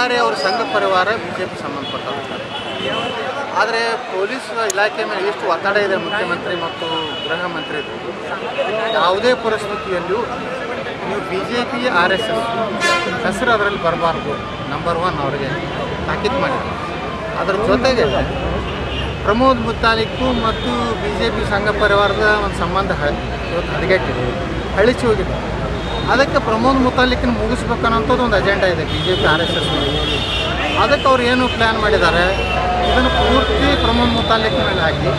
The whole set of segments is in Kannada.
ಬಾರಿ ಅವ್ರ ಸಂಘ ಪರಿವಾರ ಬಿಜೆಪಿ ಸಂಬಂಧಪಟ್ಟವರು. ಆದರೆ ಪೊಲೀಸ್ ಇಲಾಖೆ ಮೇಲೆ ಎಷ್ಟು ಒತ್ತಡ ಇದೆ ಮುಖ್ಯಮಂತ್ರಿ ಮತ್ತು ಗೃಹ ಮಂತ್ರಿ, ಯಾವುದೇ ಪರಿಸ್ಥಿತಿಯಲ್ಲಿಯೂ ನೀವು BJP RSS ಹೆಸರು ಅದರಲ್ಲಿ ಬರಬಾರ್ದು, ನಂಬರ್ 1 ಅವರಿಗೆ ತಾಕೀತು ಮಾಡಿದ್ರು. ಅದರ ಜೊತೆಗೆ ಪ್ರಮೋದ್ ಮುತಾಲಿಕ್ಕು ಮತ್ತು BJP ಸಂಘ ಪರಿವಾರದ ಒಂದು ಸಂಬಂಧ ಇವತ್ತು ಹದಗೆಟ್ಟಿದೆ, ಹಳಿಸಿ ಹೋಗಿದೆ. ಅದಕ್ಕೆ ಪ್ರಮೋದ್ ಮುತಾಲಿಕ್ನ ಮುಗಿಸ್ಬೇಕನ್ನೋಂಥದ್ದು ಒಂದು ಅಜೆಂಡಾ ಇದೆ BJP RSS. ಅದಕ್ಕೆ ಅವ್ರು ಏನು ಪ್ಲ್ಯಾನ್ ಮಾಡಿದ್ದಾರೆ, ಇದನ್ನು ಪೂರ್ತಿ ಪ್ರಮೋದ್ ಮುತಾಲಿಕ್ ಮೇಲೆ ಹಾಕಿ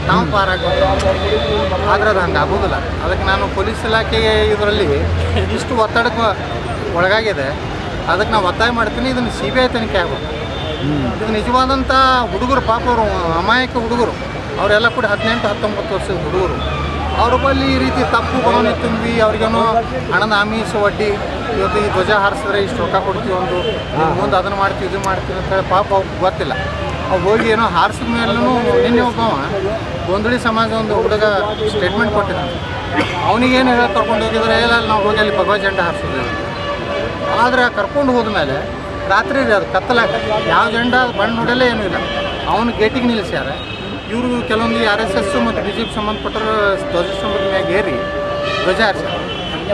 ನಾವು ಪಾರಾಗಬೇಕು. ಆದರೆ ಅದು ಹಂಗೆ ಆಗೋದಿಲ್ಲ. ಅದಕ್ಕೆ ನಾನು ಪೊಲೀಸ್ ಇಲಾಖೆಗೆ ಇದರಲ್ಲಿ ಇಷ್ಟು ಒತ್ತಡಕ್ಕೆ ಒಳಗಾಗಿದೆ, ಅದಕ್ಕೆ ನಾವು ಒತ್ತಾಯ ಮಾಡ್ತೀನಿ, ಇದನ್ನು CBI ತನಿಖೆ ಆಗಬೇಕು. ಇದು ನಿಜವಾದಂಥ ಹುಡುಗರು, ಪಾಪ ಅವರು ಅಮಾಯಕ ಹುಡುಗರು, ಅವರೆಲ್ಲ ಕೂಡ 18-19 ವರ್ಷದ ಹುಡುಗರು. ಅವ್ರ ಬಳಿ ಈ ರೀತಿ ತಪ್ಪು ಭಾವನೆ ತುಂಬಿ ಅವ್ರಿಗೇನೋ ಹಣದ ಆಮಿಷ ಒಡ್ಡಿ, ಇವತ್ತು ಈ ಧ್ವಜ ಹಾರಿಸಿದ್ರೆ ಇಷ್ಟು ರೊಕ್ಕ ಕೊಡ್ತೀವಿ, ಒಂದು ಮುಂದೆ ಅದನ್ನು ಮಾಡ್ತೀವಿ ಇದು ಮಾಡ್ತೀವಿ ಅಂತೇಳಿ ಪಾಪ ಅವ್ರಿಗೆ ಗೊತ್ತಿಲ್ಲ. ಅವು ಹೋಗಿ ಏನೋ ಹಾರಿಸಿದ ಮೇಲೂ ನಿನ್ನೆ ಒಬ್ಬವ ಗೊಂದಳಿ ಸಮಾಜ ಒಂದು ಹುಡುಗ ಸ್ಟೇಟ್ಮೆಂಟ್ ಕೊಟ್ಟಿದ್ದಾನೆ. ಅವನಿಗೇನು ಹೇಳಿ ಕರ್ಕೊಂಡು ಹೋಗಿದ್ರೆ ಇಲ್ಲ ನಾವು ಹೋಗಿ ಅಲ್ಲಿ ಭಗವ ಜೆಂಡ ಹಾರಿಸಿದ್ವಿ. ಆದರೆ ಕರ್ಕೊಂಡು ಹೋದ್ಮೇಲೆ ರಾತ್ರಿ ಅದು ಕತ್ತಲಾಗ ಯಾವ ಜೆಂಡ ಬಣ್ಣ ನೋಡಲೇ ಏನೂ ಇಲ್ಲ, ಅವನು ಗೇಟಿಗೆ ನಿಲ್ಲಿಸ್ಯಾರೆ. ಇವರು ಕೆಲವೊಂದು RSS ಮತ್ತು BJP ಸಂಬಂಧಪಟ್ಟರು ಧ್ವಜಸ್ತಂಭದ ಮ್ಯಾಗ ಏರಿ ಧ್ವಜ ಹಾರಿಸ್ಯಾರ.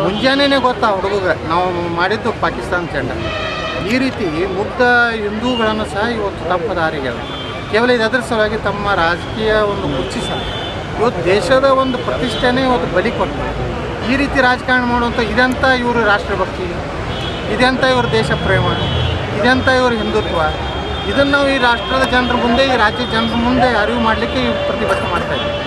ಮುಂಜಾನೆ ಗೊತ್ತಾ ಹುಡುಗ ನಾವು ಮಾಡಿದ್ದು ಪಾಕಿಸ್ತಾನ ಜೆಂಡ. ಈ ರೀತಿ ಮುಗ್ಧ ಹಿಂದೂಗಳನ್ನು ಸಹ ಇವತ್ತು ತಪ್ಪು ದಾರಿಗೆ ಕೇವಲ ಇದರ ಸಲುವಾಗಿ ತಮ್ಮ ರಾಜಕೀಯ ಒಂದು ಕುರ್ಚಿ ಸಹ ಇವತ್ತು ದೇಶದ ಒಂದು ಪ್ರತಿಷ್ಠೆನೇ ಇವತ್ತು ಬಲಿ ಕೊಡ್ತಾರೆ. ಈ ರೀತಿ ರಾಜಕಾರಣ ಮಾಡುವಂಥ ಇದೆಂಥ ಇವರು ರಾಷ್ಟ್ರಭಕ್ತಿ, ಇದೆಂಥ ಇವರು ದೇಶ ಪ್ರೇಮ, ಇದೆಂಥ ಇವರು ಹಿಂದುತ್ವ, ಇದನ್ನು ನಾವು ಈ ರಾಷ್ಟ್ರದ ಜನರ ಮುಂದೆ, ಈ ರಾಜ್ಯದ ಜನರ ಮುಂದೆ ಅರಿವು ಮಾಡಲಿಕ್ಕೆ ಪ್ರತಿಭಟನೆ ಮಾಡ್ತಾಯಿದ್ದೀವಿ.